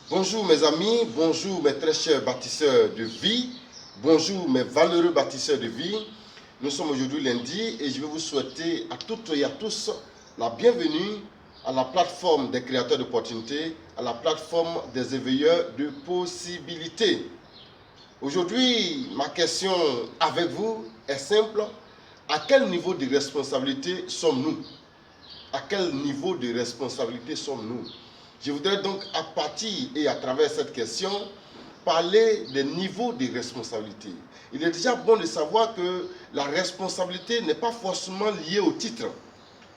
Bonjour mes amis, bonjour mes très chers bâtisseurs de vie, bonjour mes valeureux bâtisseurs de vie. Nous sommes aujourd'hui lundi et je vais vous souhaiter à toutes et à tous la bienvenue à la plateforme des créateurs d'opportunités, à la plateforme des éveilleurs de possibilités. Aujourd'hui, ma question avec vous est simple. À quel niveau de responsabilité sommes-nous? À quel niveau de responsabilité sommes-nous? Je voudrais donc, à partir et à travers cette question, parler des niveaux de responsabilité. Il est déjà bon de savoir que la responsabilité n'est pas forcément liée au titre.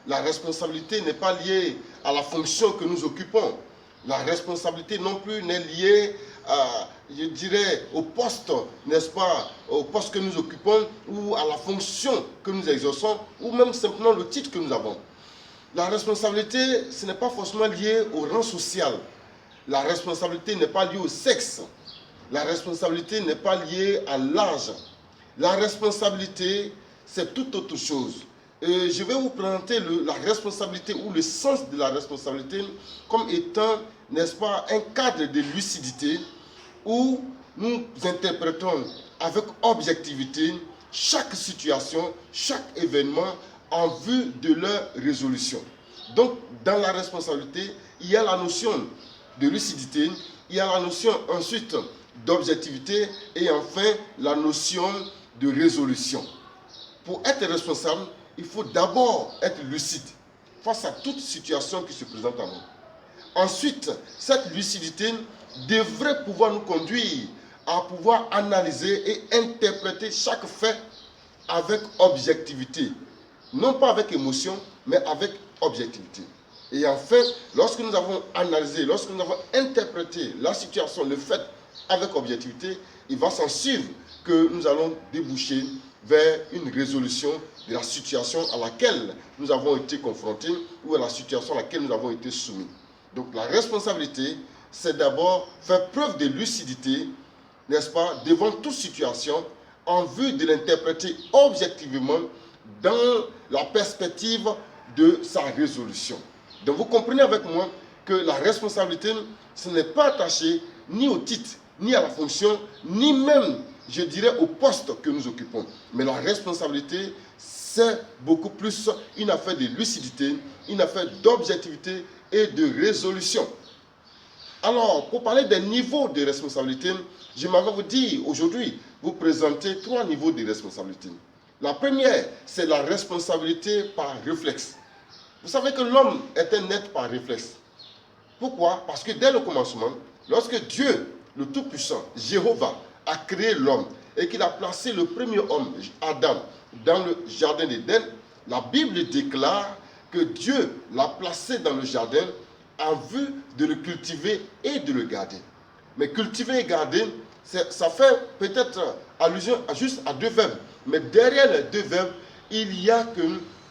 La responsabilité n'est pas liée à la fonction que nous occupons. La responsabilité non plus n'est liée à, je dirais, au poste, n'est-ce pas, au poste que nous occupons ou à la fonction que nous exerçons ou même simplement le titre que nous avons. La responsabilité, ce n'est pas forcément lié au rang social. La responsabilité n'est pas liée au sexe. La responsabilité n'est pas liée à l'âge. La responsabilité, c'est tout autre chose. Et je vais vous présenter la responsabilité ou le sens de la responsabilité comme étant, n'est-ce pas, un cadre de lucidité où nous interprétons avec objectivité chaque situation, chaque événement en vue de leur résolution. Donc, dans la responsabilité, il y a la notion de lucidité, il y a la notion ensuite d'objectivité et enfin la notion de résolution. Pour être responsable, il faut d'abord être lucide face à toute situation qui se présente à nous. Ensuite, cette lucidité devrait pouvoir nous conduire à pouvoir analyser et interpréter chaque fait avec objectivité. Non pas avec émotion, mais avec objectivité. Et enfin, lorsque nous avons analysé, lorsque nous avons interprété la situation, le fait avec objectivité, il va s'en suivre que nous allons déboucher vers une résolution de la situation à laquelle nous avons été confrontés ou à la situation à laquelle nous avons été soumis. Donc la responsabilité, c'est d'abord faire preuve de lucidité, n'est-ce pas, devant toute situation, en vue de l'interpréter objectivement dans la perspective de sa résolution. Donc vous comprenez avec moi que la responsabilité, ce n'est pas attaché ni au titre, ni à la fonction, ni même, je dirais, au poste que nous occupons. Mais la responsabilité, c'est beaucoup plus une affaire de lucidité, une affaire d'objectivité et de résolution. Alors, pour parler des niveaux de responsabilité, je m'avais vous dire aujourd'hui, vous présenter 3 niveaux de responsabilité. La première, c'est la responsabilité par réflexe. Vous savez que l'homme est un être par réflexe. Pourquoi? Parce que dès le commencement, lorsque Dieu, le Tout-Puissant, Jéhovah, a créé l'homme et qu'il a placé le premier homme, Adam, dans le jardin d'Éden, la Bible déclare que Dieu l'a placé dans le jardin en vue de le cultiver et de le garder. Mais cultiver et garder, ça fait peut-être allusion juste à 2 verbes. Mais derrière les 2 verbes, il y a que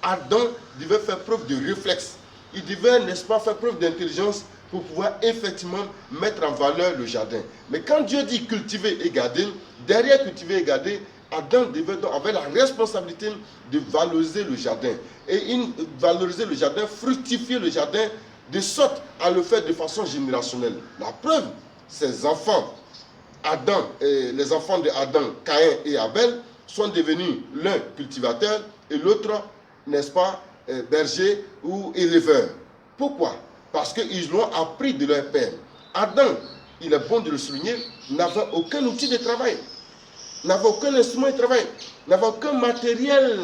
Adam devait faire preuve de réflexe. Il devait, n'est-ce pas, faire preuve d'intelligence pour pouvoir effectivement mettre en valeur le jardin. Mais quand Dieu dit cultiver et garder, derrière cultiver et garder, Adam avait la responsabilité de valoriser le jardin. Et valoriser le jardin, fructifier le jardin, de sorte à le faire de façon générationnelle. La preuve, ses enfants, Adam, les enfants de Adam, Caïn et Abel, sont devenus l'un cultivateur et l'autre, n'est-ce pas, berger ou éleveur. Pourquoi? Parce qu'ils l'ont appris de leur père. Adam, il est bon de le souligner, n'avait aucun outil de travail, n'avait aucun instrument de travail, n'avait aucun matériel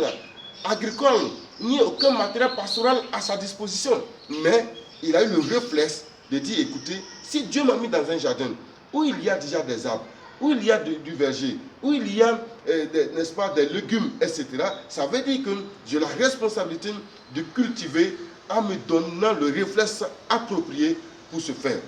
agricole, ni aucun matériel pastoral à sa disposition. Mais il a eu le réflexe de dire, écoutez, si Dieu m'a mis dans un jardin où il y a déjà des arbres, où il y a du verger, où il y a, n'est-ce pas, des légumes, etc., ça veut dire que j'ai la responsabilité de cultiver en me donnant le réflexe approprié pour ce faire.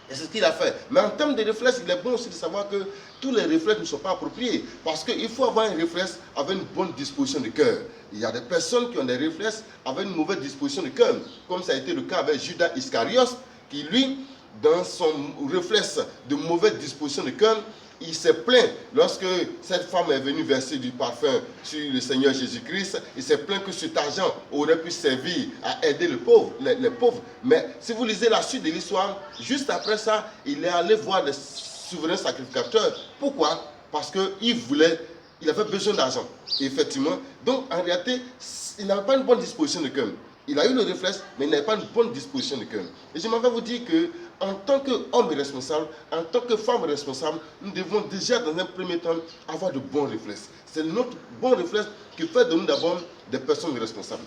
Et c'est ce qu'il a fait. Mais en termes de réflexes, il est bon aussi de savoir que tous les réflexes ne sont pas appropriés. Parce qu'il faut avoir un réflexe avec une bonne disposition de cœur. Il y a des personnes qui ont des réflexes avec une mauvaise disposition de cœur. Comme ça a été le cas avec Judas Iscariot, qui lui, dans son réflexe de mauvaise disposition de cœur, il s'est plaint lorsque cette femme est venue verser du parfum sur le Seigneur Jésus-Christ. Il s'est plaint que cet argent aurait pu servir à aider les pauvres. Mais si vous lisez la suite de l'histoire, juste après ça, il est allé voir les souverains sacrificateurs. Pourquoi? Parce qu'il avait besoin d'argent. Effectivement. Donc, en réalité, il n'avait pas une bonne disposition de cœur. Il a eu le réflexe, mais il n'avait pas une bonne disposition de cœur. Et je m'en vais vous dire que, en tant qu'homme responsable, en tant que femme responsable, nous devons déjà, dans un premier temps, avoir de bons réflexes. C'est notre bon réflexe qui fait de nous d'abord des personnes responsables.